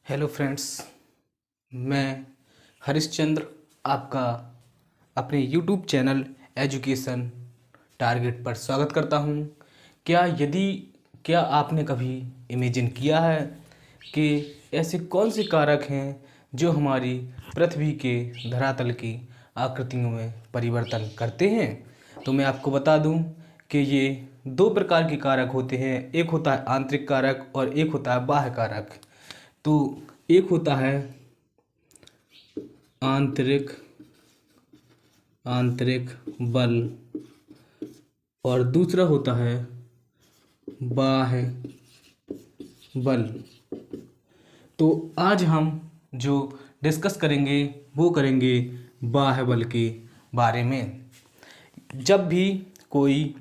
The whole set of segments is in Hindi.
हेलो फ्रेंड्स, मैं हरिश्चंद्र आपका अपने यूट्यूब चैनल एजुकेशन टारगेट पर स्वागत करता हूं। क्या आपने कभी इमेजिन किया है कि ऐसे कौन से कारक हैं जो हमारी पृथ्वी के धरातल की आकृतियों में परिवर्तन करते हैं? तो मैं आपको बता दूं कि ये दो प्रकार के कारक होते हैं। एक होता है आंतरिक कारक और एक होता है बाह्य कारक। तो एक होता है आंतरिक आंतरिक बल और दूसरा होता है बाह्य बल। तो आज हम जो डिस्कस करेंगे वो करेंगे बाह्य बल के बारे में। जब भी कोई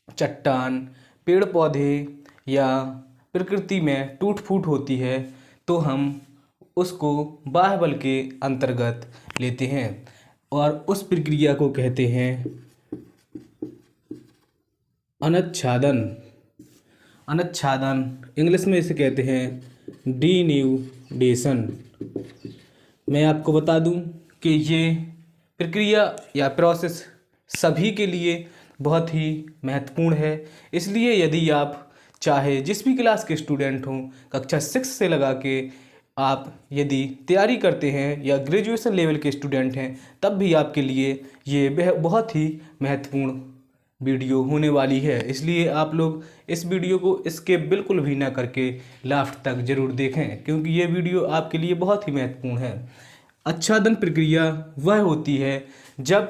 चट्टान, पेड़ पौधे या प्रकृति में टूट फूट होती है तो हम उसको बाह्य बल के अंतर्गत लेते हैं और उस प्रक्रिया को कहते हैं अनुच्छादन। अनुच्छादन इंग्लिश में इसे कहते हैं डीन्यूडेशन। मैं आपको बता दूं कि ये प्रक्रिया या प्रोसेस सभी के लिए बहुत ही महत्वपूर्ण है। इसलिए यदि आप चाहे जिस भी क्लास के स्टूडेंट हों, कक्षा 6 से लगा के आप यदि तैयारी करते हैं या ग्रेजुएशन लेवल के स्टूडेंट हैं, तब भी आपके लिए ये बहुत ही महत्वपूर्ण वीडियो होने वाली है। इसलिए आप लोग इस वीडियो को स्किप बिल्कुल भी ना करके लास्ट तक ज़रूर देखें, क्योंकि ये वीडियो आपके लिए बहुत ही महत्वपूर्ण है। आच्छादन प्रक्रिया वह होती है जब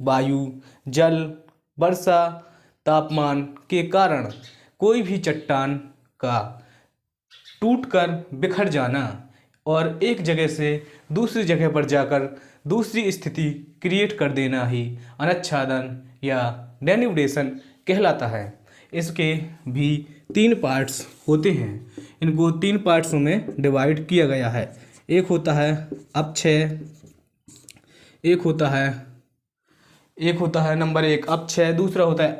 वायु, जल, वर्षा, तापमान के कारण कोई भी चट्टान का टूटकर बिखर जाना और एक जगह से दूसरी जगह पर जाकर दूसरी स्थिति क्रिएट कर देना ही अनुच्छादन या डेन्यूडेशन कहलाता है। इसके भी 3 पार्ट्स होते हैं। इनको 3 पार्ट्सों में डिवाइड किया गया है। एक होता है अपक्षय, एक होता है नंबर 1 अपक्षय, दूसरा होता है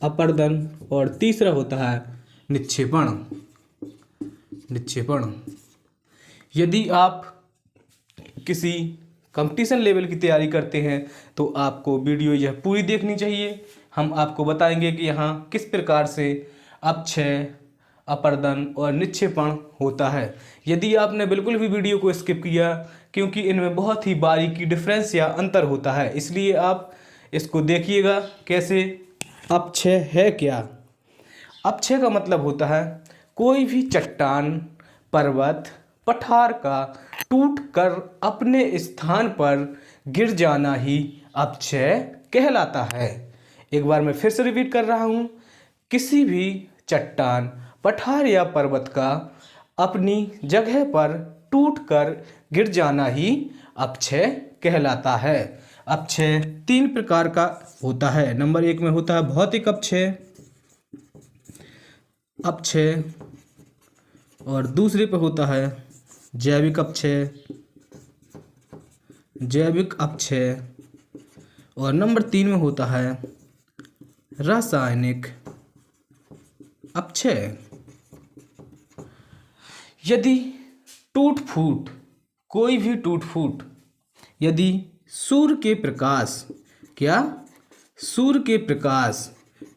अपर्दन और तीसरा होता है निक्षेपण। यदि आप किसी कंपटीशन लेवल की तैयारी करते हैं तो आपको वीडियो यह पूरी देखनी चाहिए। हम आपको बताएंगे कि यहाँ किस प्रकार से अपक्षय, अपर्दन और निक्षेपण होता है। यदि आपने बिल्कुल भी वीडियो को स्किप किया, क्योंकि इनमें बहुत ही बारीकी डिफरेंस या अंतर होता है, इसलिए आप इसको देखिएगा कैसे। अपक्षय है क्या? अपक्षय का मतलब होता है कोई भी चट्टान, पर्वत, पठार का टूटकर अपने स्थान पर गिर जाना ही अपक्षय कहलाता है। एक बार मैं फिर से रिपीट कर रहा हूँ, किसी भी चट्टान, पठार या पर्वत का अपनी जगह पर टूटकर गिर जाना ही अपक्षय कहलाता है। अपक्षय 3 प्रकार का होता है। नंबर 1 में होता है भौतिक अपक्षय और दूसरे पे होता है जैविक अपक्षय और नंबर 3 में होता है रासायनिक अपक्षय। यदि कोई भी टूट फूट यदि सूर्य के प्रकाश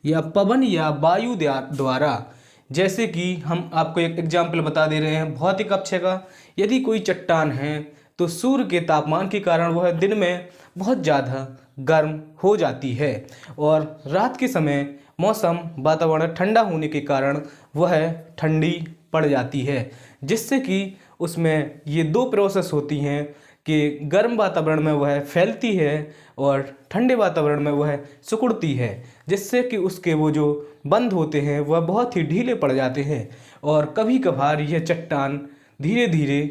या पवन या वायु द्वारा, जैसे कि हम आपको एक एग्जाम्पल बता दे रहे हैं भौतिक अपक्षय का। यदि कोई चट्टान है तो सूर्य के तापमान के कारण वह दिन में बहुत ज़्यादा गर्म हो जाती है और रात के समय मौसम वातावरण ठंडा होने के कारण वह ठंडी पड़ जाती है, जिससे कि उसमें ये 2 प्रोसेस होती हैं कि गर्म वातावरण में वह फैलती है और ठंडे वातावरण में वह सिकुड़ती है, जिससे कि उसके वो जो बंध होते हैं वह बहुत ही ढीले पड़ जाते हैं और कभी कभार यह चट्टान धीरे धीरे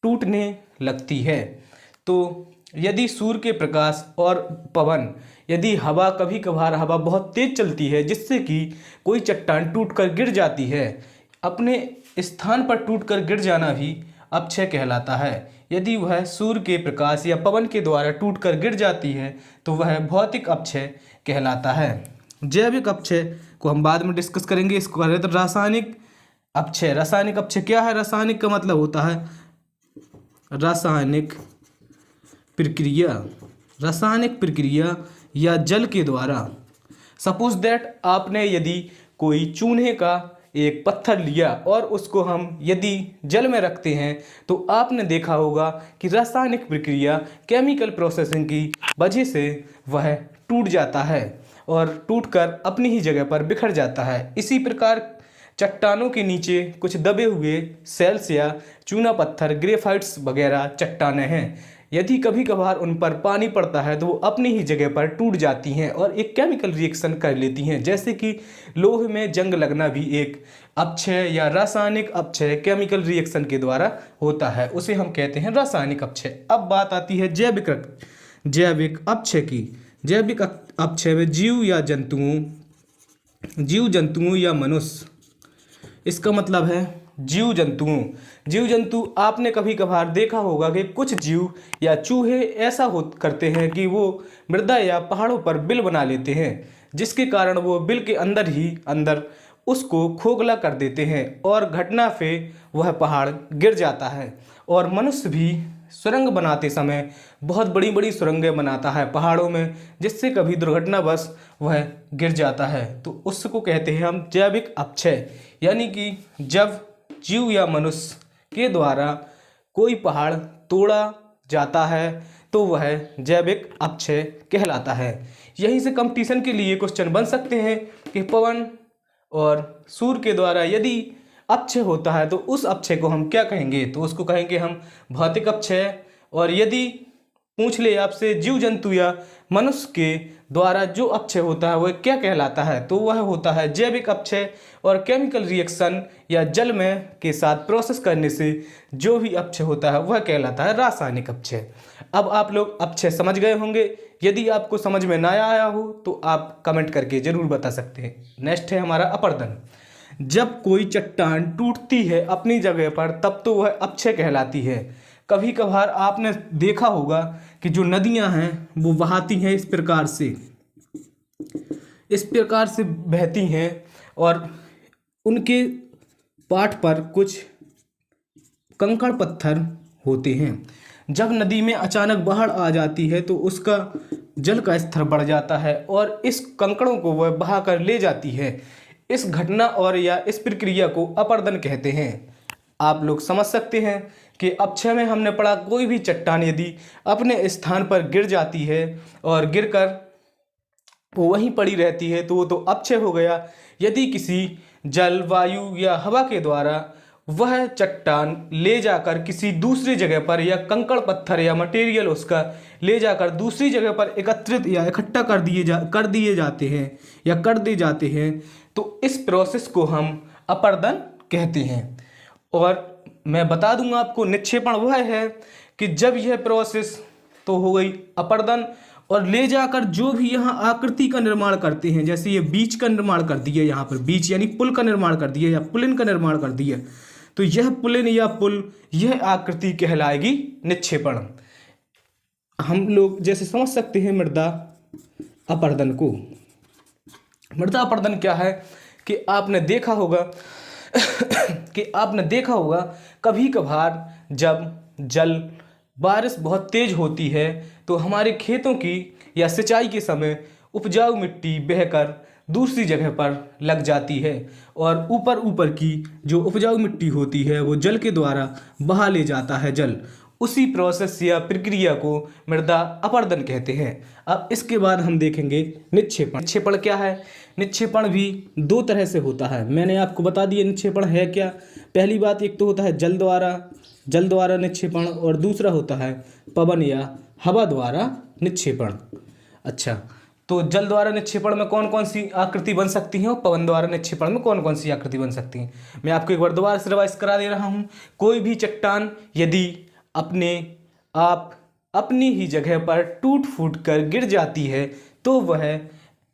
टूटने लगती है। तो यदि सूर्य के प्रकाश और पवन, यदि कभी कभार हवा बहुत तेज चलती है जिससे कि कोई चट्टान टूटकर गिर जाती है, अपने स्थान पर टूटकर गिर जाना भी अपक्षय कहलाता है। यदि वह सूर्य के प्रकाश या पवन के द्वारा टूटकर गिर जाती है तो वह भौतिक अपक्षय कहलाता है। जैविक अपक्षय को हम बाद में डिस्कस करेंगे। इसको कहते हैं रासायनिक अपक्षय। रासायनिक अपक्षय क्या है? रासायनिक का मतलब होता है रासायनिक प्रक्रिया, रासायनिक प्रक्रिया या जल के द्वारा। सपोज दैट आपने यदि कोई चूने का एक पत्थर लिया और उसको हम यदि जल में रखते हैं तो आपने देखा होगा कि रासायनिक प्रक्रिया केमिकल प्रोसेसिंग की वजह से वह टूट जाता है और टूटकर अपनी ही जगह पर बिखर जाता है। इसी प्रकार चट्टानों के नीचे कुछ दबे हुए सेल्स या चूना पत्थर, ग्रेफाइट्स वगैरह चट्टानें हैं, यदि कभी कभार उन पर पानी पड़ता है तो वो अपनी ही जगह पर टूट जाती हैं और एक केमिकल रिएक्शन कर लेती हैं। जैसे कि लोहे में जंग लगना भी एक अपक्षय या रासायनिक अपक्षय केमिकल रिएक्शन के द्वारा होता है, उसे हम कहते हैं रासायनिक अपक्षय। अब बात आती है जैविक अपक्षय की। जैविक अपक्षय में जीव जंतुओं या मनुष्य, इसका मतलब है जीव जंतु। आपने कभी कभार देखा होगा कि कुछ जीव या चूहे ऐसा करते हैं कि वो मृदा या पहाड़ों पर बिल बना लेते हैं, जिसके कारण वो बिल के अंदर ही अंदर उसको खोखला कर देते हैं और घटना से वह पहाड़ गिर जाता है। और मनुष्य भी सुरंग बनाते समय बहुत बड़ी बड़ी सुरंगें बनाता है पहाड़ों में, जिससे कभी दुर्घटनावश वह गिर जाता है, तो उसको कहते हैं हम जैविक अपक्षय। यानी कि जब जीव या मनुष्य के द्वारा कोई पहाड़ तोड़ा जाता है तो वह जैविक अपक्षय कहलाता है। यहीं से कंपटीशन के लिए क्वेश्चन बन सकते हैं कि पवन और सूर्य के द्वारा यदि अपक्षय होता है तो उस अपक्षय को हम क्या कहेंगे? तो उसको कहेंगे हम भौतिक अपक्षय। और यदि पूछ ले आपसे जीव जंतु या मनुष्य के द्वारा जो अपक्षय होता है वह क्या कहलाता है? तो वह होता है जैविक अपक्षय। और केमिकल रिएक्शन या जल में के साथ प्रोसेस करने से जो भी अपक्षय होता है वह कहलाता है रासायनिक अपक्षय। अब आप लोग अपक्षय समझ गए होंगे। यदि आपको समझ में ना आया हो तो आप कमेंट करके जरूर बता सकते हैं। नेक्स्ट है हमारा अपरदन। जब कोई चट्टान टूटती है अपनी जगह पर तब तो वह अपक्षय कहलाती है। कभी कभार आपने देखा होगा कि जो नदियां हैं वो बहाती हैं इस प्रकार से बहती हैं और उनके पाट पर कुछ कंकड़ पत्थर होते हैं। जब नदी में अचानक बाढ़ आ जाती है तो उसका जल का स्तर बढ़ जाता है और इस कंकड़ों को वह बहा कर ले जाती है। इस घटना और या इस प्रक्रिया को अपरदन कहते हैं। आप लोग समझ सकते हैं कि अपक्षय में हमने पढ़ा कोई भी चट्टान यदि अपने स्थान पर गिर जाती है और गिरकर वो वहीं पड़ी रहती है तो वो तो अपक्षय हो गया। यदि किसी जल, वायु या हवा के द्वारा वह चट्टान ले जाकर किसी दूसरी जगह पर या कंकड़ पत्थर या मटेरियल उसका ले जाकर दूसरी जगह पर एकत्रित या इकट्ठा कर दिए जाते हैं तो इस प्रोसेस को हम अपरदन कहते हैं। और मैं बता दूंगा आपको निक्षेपण वह है कि जब यह प्रोसेस तो हो गई अपरदन और ले जाकर जो भी यहाँ आकृति का निर्माण करते हैं, जैसे ये बीच का निर्माण कर दिया, यहाँ पर बीच यानी पुल का निर्माण कर दिया या पुलिन का निर्माण कर दिया, तो यह पुलिन या पुल यह आकृति कहलाएगी निक्षेपण। हम लोग जैसे समझ सकते हैं मृदा अपरदन को। मृदा अपरदन क्या है कि आपने देखा होगा कभी कभार जब बारिश बहुत तेज होती है तो हमारे खेतों की या सिंचाई के समय उपजाऊ मिट्टी बहकर दूसरी जगह पर लग जाती है और ऊपर की जो उपजाऊ मिट्टी होती है वो जल के द्वारा बहा ले जाता है जल। उसी प्रोसेस या प्रक्रिया को मृदा अपरदन कहते हैं। अब इसके बाद हम देखेंगे निक्षेपण। निक्षेपण क्या है? निक्षेपण भी दो तरह से होता है। मैंने आपको बता दिया निक्षेपण है क्या। पहली बात, एक तो होता है जल द्वारा निक्षेपण और दूसरा होता है पवन या हवा द्वारा निक्षेपण। अच्छा, तो जल द्वारा निक्षेपण में कौन कौन सी आकृति बन सकती है और पवन द्वारा निक्षेपण में कौन कौन सी आकृति बन सकती है? मैं आपको एक बार दोबारा से रिवाइज करा दे रहा हूँ। कोई भी चट्टान यदि अपनी ही जगह पर टूट फूट कर गिर जाती है तो वह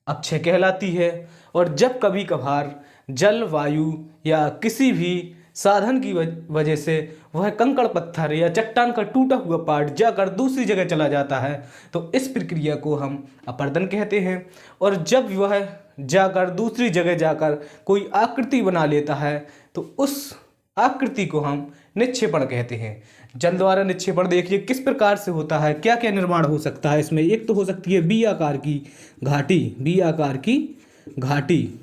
अपक्षय कहलाती है। और जब कभी कभार जल, वायु या किसी भी साधन की वजह से वह कंकड़ पत्थर या चट्टान का टूटा हुआ पार्ट जाकर दूसरी जगह चला जाता है, तो इस प्रक्रिया को हम अपर्दन कहते हैं। और जब वह जाकर दूसरी जगह जाकर कोई आकृति बना लेता है तो उस आकृति को हम निक्षेपण कहते हैं। जल द्वारा निक्षेपण देखिए किस प्रकार से होता है, क्या क्या निर्माण हो सकता है इसमें। एक तो हो सकती है बी आकार की घाटी, बी आकार की घाटी।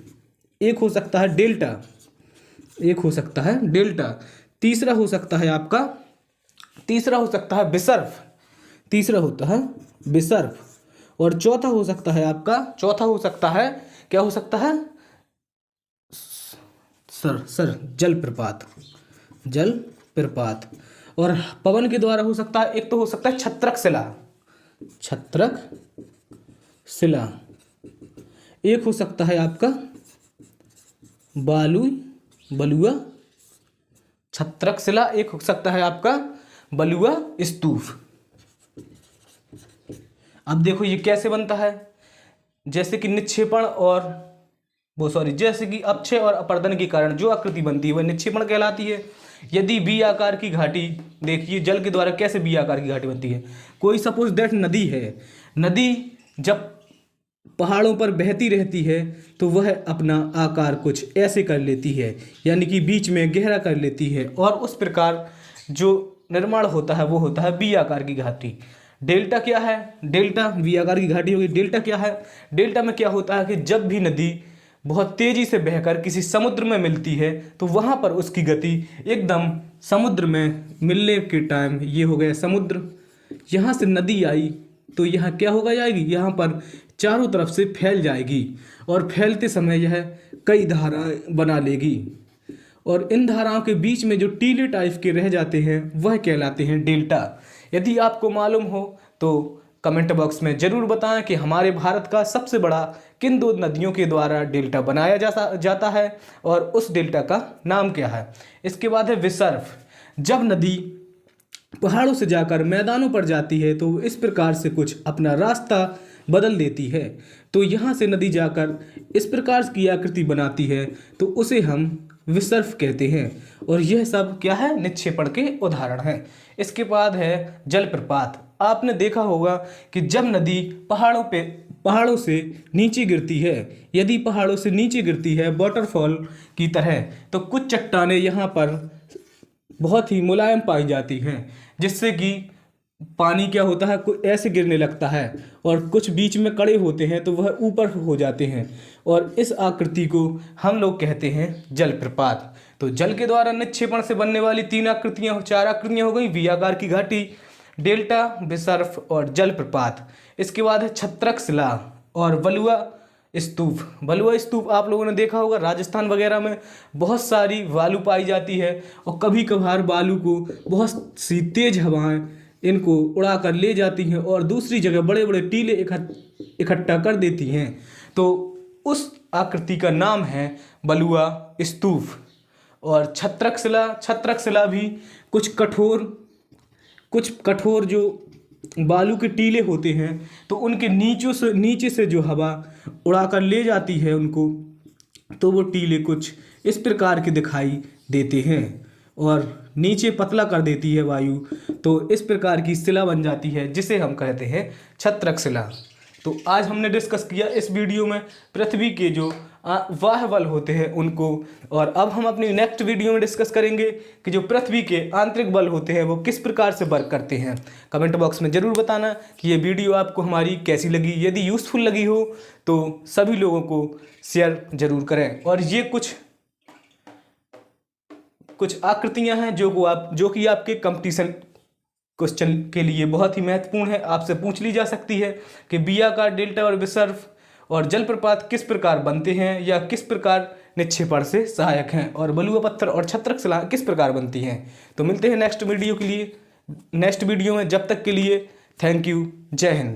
एक हो सकता है डेल्टा, एक हो सकता है डेल्टा। तीसरा हो सकता है आपका, तीसरा हो सकता है विसर्प, तीसरा होता है विसर्प। और चौथा हो सकता है आपका, चौथा हो सकता है, क्या हो सकता है, सर जल प्रपात, जल प्रपात। और पवन के द्वारा हो सकता है, एक तो हो सकता है छत्रक शिला, छत्रक शिला। एक हो सकता है आपका बलुआ छत्रक शिला। एक हो सकता है आपका बलुआ स्तूप। अब देखो ये कैसे बनता है, जैसे कि निक्षेपण और जैसे कि अपक्षय और अपर्दन के कारण जो आकृति बनती है वह निक्षेपण कहलाती है। यदि बी आकार की घाटी, देखिए जल के द्वारा कैसे बी आकार की घाटी बनती है। कोई सपोज दैट नदी है, नदी जब पहाड़ों पर बहती रहती है तो वह अपना आकार कुछ ऐसे कर लेती है, यानी कि बीच में गहरा कर लेती है, और उस प्रकार जो निर्माण होता है वो होता है बी आकार की घाटी। डेल्टा क्या है, डेल्टा बी आकार की घाटी होगी। डेल्टा क्या है, डेल्टा में क्या होता है कि जब भी नदी बहुत तेजी से बहकर किसी समुद्र में मिलती है तो वहाँ पर उसकी गति एकदम समुद्र में मिलने के टाइम, ये हो गया समुद्र, यहाँ से नदी आई तो यहाँ क्या होगा जाएगी, यहाँ पर चारों तरफ से फैल जाएगी और फैलते समय यह कई धाराएं बना लेगी, और इन धाराओं के बीच में जो टीले टाइप के रह जाते हैं वह कहलाते हैं डेल्टा। यदि आपको मालूम हो तो कमेंट बॉक्स में ज़रूर बताएं कि हमारे भारत का सबसे बड़ा किन दो नदियों के द्वारा डेल्टा बनाया जाता है और उस डेल्टा का नाम क्या है। इसके बाद है विसर्प। जब नदी पहाड़ों से जाकर मैदानों पर जाती है तो इस प्रकार से कुछ अपना रास्ता बदल देती है, तो यहाँ से नदी जाकर इस प्रकार की आकृति बनाती है तो उसे हम विसर्प कहते हैं। और यह सब क्या है, निक्षेपण के उदाहरण हैं। इसके बाद है जलप्रपात। आपने देखा होगा कि जब नदी पहाड़ों से नीचे गिरती है, यदि पहाड़ों से नीचे गिरती है वाटरफॉल की तरह, तो कुछ चट्टानें यहाँ पर बहुत ही मुलायम पाई जाती हैं, जिससे कि पानी क्या होता है, ऐसे गिरने लगता है, और कुछ बीच में कड़े होते हैं तो वह ऊपर हो जाते हैं, और इस आकृति को हम लोग कहते हैं जलप्रपात। तो जल के द्वारा निक्षेपण से बनने वाली चार आकृतियाँ हो गई, वी आकार की घाटी, डेल्टा, विसर्प और जलप्रपात। इसके बाद है छत्रक शिला और बलुआ स्तूप। बलुआ स्तूप आप लोगों ने देखा होगा, राजस्थान वगैरह में बहुत सारी बालू पाई जाती है, और कभी कभार बालू को बहुत सी तेज हवाएं इनको उड़ा कर ले जाती हैं और दूसरी जगह बड़े बड़े टीले इकट्ठा कर देती हैं, तो उस आकृति का नाम है बलुआ स्तूप। और छत्रक शिला भी कुछ कठोर जो बालू के टीले होते हैं तो उनके नीचे से जो हवा उड़ा कर ले जाती है उनको, तो वो टीले कुछ इस प्रकार के दिखाई देते हैं और नीचे पतला कर देती है वायु, तो इस प्रकार की शिला बन जाती है जिसे हम कहते हैं छत्रक शिला। तो आज हमने डिस्कस किया इस वीडियो में पृथ्वी के जो बाह्यबल होते हैं उनको, और अब हम अपनी नेक्स्ट वीडियो में डिस्कस करेंगे कि जो पृथ्वी के आंतरिक बल होते हैं वो किस प्रकार से वर्क करते हैं। कमेंट बॉक्स में ज़रूर बताना कि ये वीडियो आपको हमारी कैसी लगी। यदि यूज़फुल लगी हो तो सभी लोगों को शेयर ज़रूर करें। और ये कुछ आकृतियाँ हैं जो कि आपके कंपटीशन क्वेश्चन के लिए बहुत ही महत्वपूर्ण है, आपसे पूछ ली जा सकती है कि बी आकार, डेल्टा और विसर्प और जलप्रपात किस प्रकार बनते हैं या किस प्रकार निक्षेपण से सहायक हैं, और बलुआ पत्थर और छत्रक शिला किस प्रकार बनती हैं। तो मिलते हैं नेक्स्ट वीडियो में। जब तक के लिए थैंक यू, जय हिंद।